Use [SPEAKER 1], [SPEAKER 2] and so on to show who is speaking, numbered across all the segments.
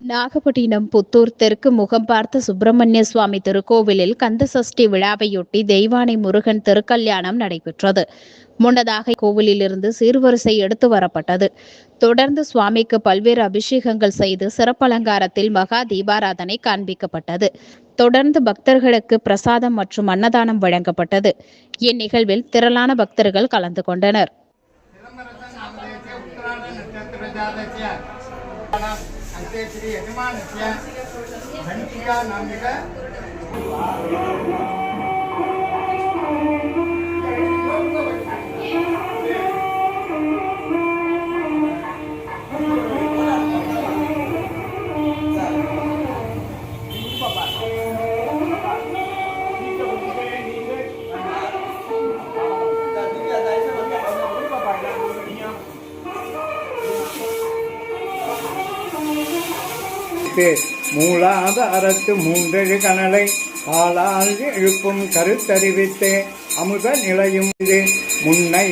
[SPEAKER 1] நாகப்பட்டினம் புத்தூர் தெற்கு முகம் பார்த்த சுப்பிரமணிய சுவாமி திருக்கோவிலில் கந்தசஷ்டி விழாவையொட்டி தெய்வானை முருகன் திருக்கல்யாணம் நடைபெற்றது. முன்னதாக கோவிலிலிருந்து சீர்வரிசை எடுத்து வரப்பட்டது. தொடர்ந்து சுவாமிக்கு பல்வேறு அபிஷேகங்கள் செய்து சிறப்பலங்காரத்தில் மகா தீபாராதனை காண்பிக்கப்பட்டது. தொடர்ந்து பக்தர்களுக்கு பிரசாதம் மற்றும் அன்னதானம் வழங்கப்பட்டது. இந்நிகழ்வில் திரளான பக்தர்கள் கலந்து கொண்டனர்.
[SPEAKER 2] अन्ते श्री यजमानस्य घण्टिका नामिक மூலாத அரசு மூன்றெழு கனலை ஆளால் எழுப்பும் கருத்தறிவித்தே அமுத நிலையும் இது முன்னை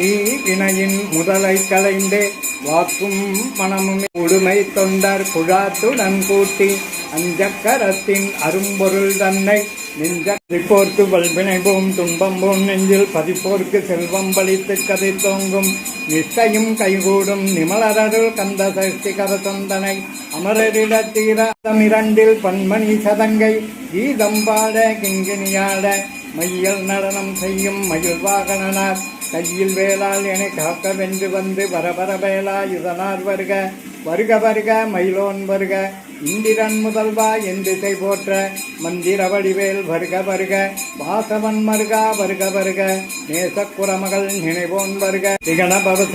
[SPEAKER 2] வினையின் முதலை கலைந்தே வாக்கும் மனமும் உடுமை தொண்டர் குழாத்துடன் கூட்டி அஞ்சக்கரத்தின் அரும்பொருள் தன்னை நெஞ்சோர்க்கு வல்வினைபோம் துன்பம்போம் நெஞ்சில் பதிப்போர்க்கு செல்வம் பலித்து கதை தோங்கும் நிஷ்டையும் கைகூடும் நிமலரருள் கந்த சஷ்டி கரசந்தனை அமரரிடத்தீரமிரண்டில் பன்மணி சதங்கை கீதம்பாட கிங்கினியாட மையல் நடனம் செய்யும் மயில் வாகனனார் கையில் வேளால் என காக்க வென்று வந்து வரபர வேலாயுதனார் வருக வருக வருக மயிலோன் வருக இந்திரன் முதல்வா எந்திசை போற்ற மந்திர வடிவேல் வருக வருக வாசவன் மருகா வருக வருக நேசக்குறமகள் நினைவோன் வருக திகணபவச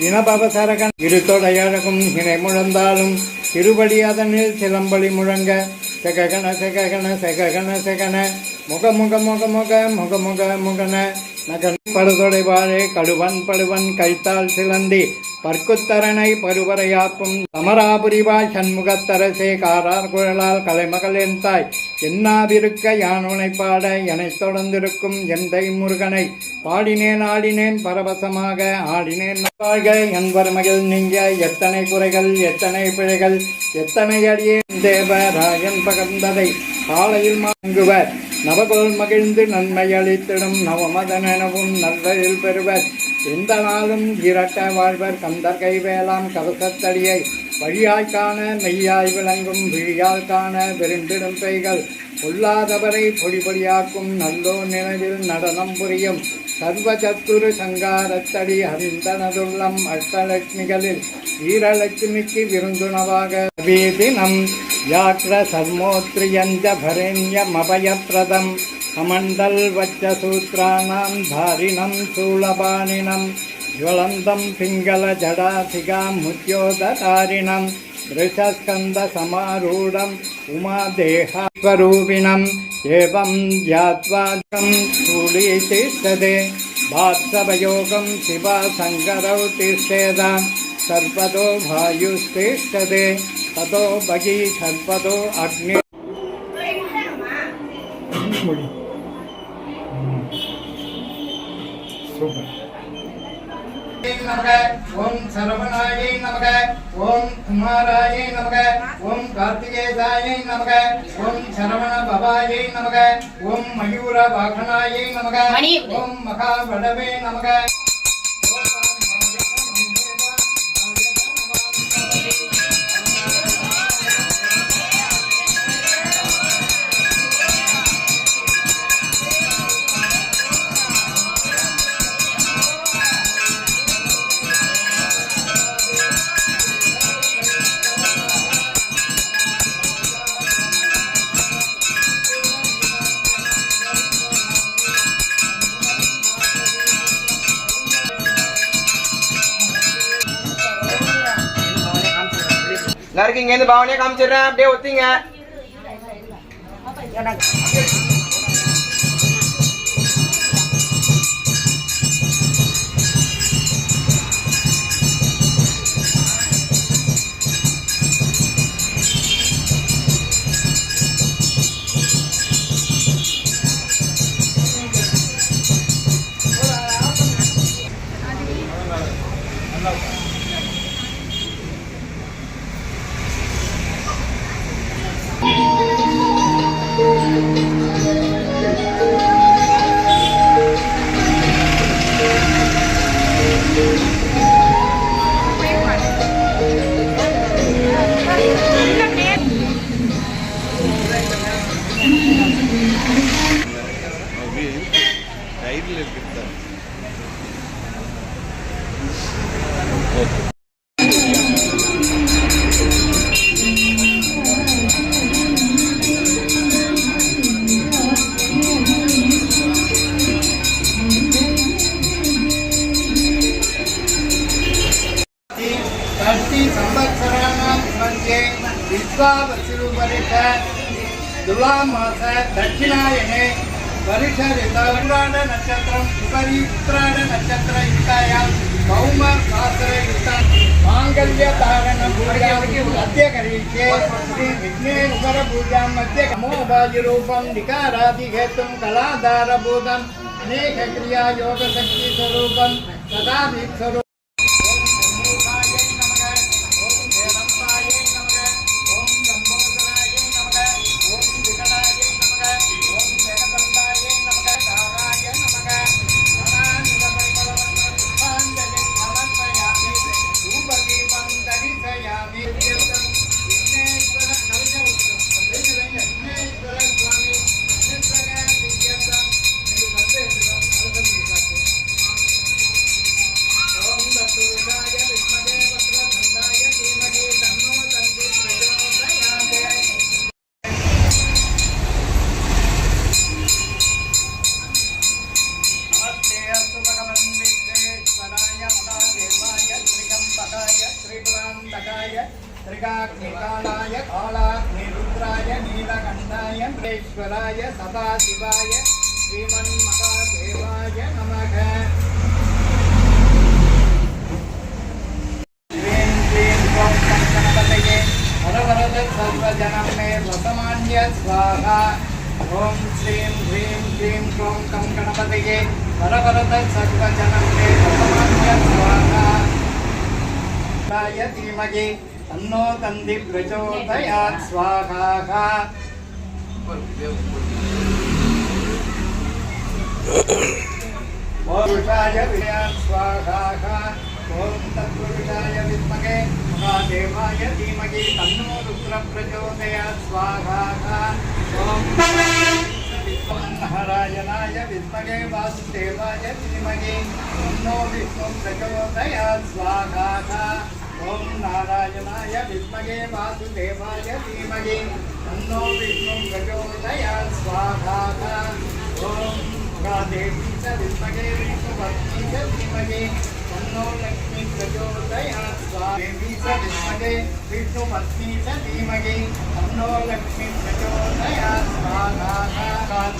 [SPEAKER 2] இனபவசரகன் இருத்தொடையழகும் நினை முழந்தாலும் திருவடி அதனில் சிலம்படி முழங்க செககன செககன செககன செகன முக முக முக முக முக முக முகன நகன் படுதொடை வாழே கடுவன் படுவன் கைத்தால் சிலந்தி பற்குத்தரனை பருவரையாப்பும் சமராபுரிவாய் சண்முகத்தரசே காரார் குழலால் கலைமகள் என் தாய் என்னாவிருக்க யானுனை பாட எனை தொடர்ந்திருக்கும் எந்தை முருகனை பாடினேன் ஆடினேன் பரவசமாக ஆடினேன் வாழ்க என் வறுமையில் நீங்க எத்தனை குறைகள் எத்தனை பிழைகள் எத்தனை அடியேன் தேவராயன் பகர்ந்ததை காலையில் வாங்குவர் நவகோல் மகிழ்ந்து நன்மை அளித்திடும் நவமதனவும் நல்லதில் பெறுவர் எந்த நாளும் இரட்ட வாழ்வர் கந்தர் கைவேளாம் கவசத்தடியை வழியாய் காண மெய்யாய் விளங்கும் விழியால் காண விரும்பிடும் பெய்கள் பொல்லாதவரை பொடிபொடியாக்கும் நல்லோ நினைவில் நடனம் புரியும் சர்வசத்துரு சங்காரத்தடி அறிந்தனதுள்ளம் அஷ்டலட்சுமிகளில் வீரலட்சுமிக்கு விருந்துணவாக வீதினம் யாக்ர சர்மோத்ரியஞ்ச பரேண்யமபயப்ரதம் கமண்டல் வச்சசூத்ராணாம் தாரிணம் சூலபாணினம் ஜ்வலந்தம் பிங்கள ஜடாசிகா முத்யோததாரிணம் ரிஷஸ்கந்த சமாரூடம் உமாதேஹஸ்வரூபிணம் ஏவம் த்யாத்வாஜம் சூலீதிஷ்டதே பாத்சவயோகம் சிவா சங்கரௌ திஷ்டேதா சர்வதோ வாயுஸ்திஷ்டதே ததோ பகி சர்வதோ அக்னி சூப்பர். ஓம் சரவணாயை நமக, ஓம் குமாராயை நமக, ஓம் கார்த்திகேசாயை நமக, ஓம் சரவண பவாயை நமக, ஓம் மயூர வாகனாயை நமக, ஓம் மகாவடவே நமக. எல்லாருக்கும் இங்க இருந்து பாவனையா காமிச்சிடுறேன், அப்படியே ஒத்திங்க. मध्ये विश्वावसुवर्ष तुलामास दक्षिणायने वर्षऋतुराड नक्षत्रम् उपरि उत्तरायण नक्षत्रयुक्तायां भौमशास्त्रयुक्ता माङ्गल्यधारणपूजां अद्य करिष्ये श्री विघ्नेश्वरपूजां मध्ये अमोभाजिरूपं निकारादिहेतुं कलाधारभूतम् अनेकक्रियायोगशक्तिस्वरूपं तथा वीक्षरूपम् त्रिकाग्निकालाय कालाग्निरुद्राय नीलकण्ठाय महेश्वराय सदाशिवाय श्रीमन्महादेवाय नमः। ह्रीं क्लीं क्लौं गणपतये हरवरद सर्वजनं मे वसमान्य स्वाहा। ॐ श्रीं ह्रीं क्लीं क्लौं गणपतये हरवरद सर्वजनं मे वसमान्य स्वाहा। धीमहि तन्नो तन्ति प्रचोदयात् स्वाहा। पुरुषाय विद्यात् स्वाहा। ॐ तत्पुरुषाय विद्महे महादेवाय धीमहि तन्नो रुद्र प्रचोदयात् स्वाहा। ॐ नारायणाय विद्महे वासुदेवाय धीमहि तन्नो विष्णु प्रचोदयात् स्वाहा। ॐ नारायणाय विद्महे वासुदेवाय धीमहि तन्नो विष्णु प्रचोदयात् स्वाहा। ॐ देवी च विद्महे विष्णुपत्नी च धीमहि तन्नो लक्ष्मी प्रचोदयात् स्वाहा। देवी च विद्महे विष्णुपत्नी च धीमहि तन्नो लक्ष्मी प्रचोदयात् स्वाहा।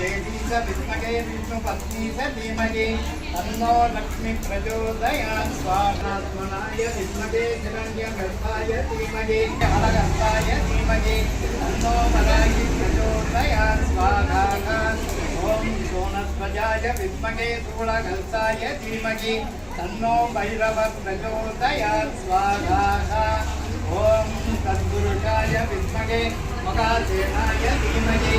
[SPEAKER 2] देवी च विद्महे विष्णुपत्नी च धीमहि तन्नो लक्ष्मी प्रचोदयात् स्वाहा। स्वनाय विद्महे हिरण्यगर्भाय धीमहि हरगर्भाय धीमहि तन्नो मलायि प्रचोदयात् स्वाहा। ॐ सोनध्वजाय विद्महे शूलहस्ताय धीमहि तन्नो भैरव प्रचोदयात् स्वाहा। ॐ तत्पुरुषाय विद्महे मगासेनाय धीमहि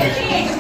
[SPEAKER 3] Thank you.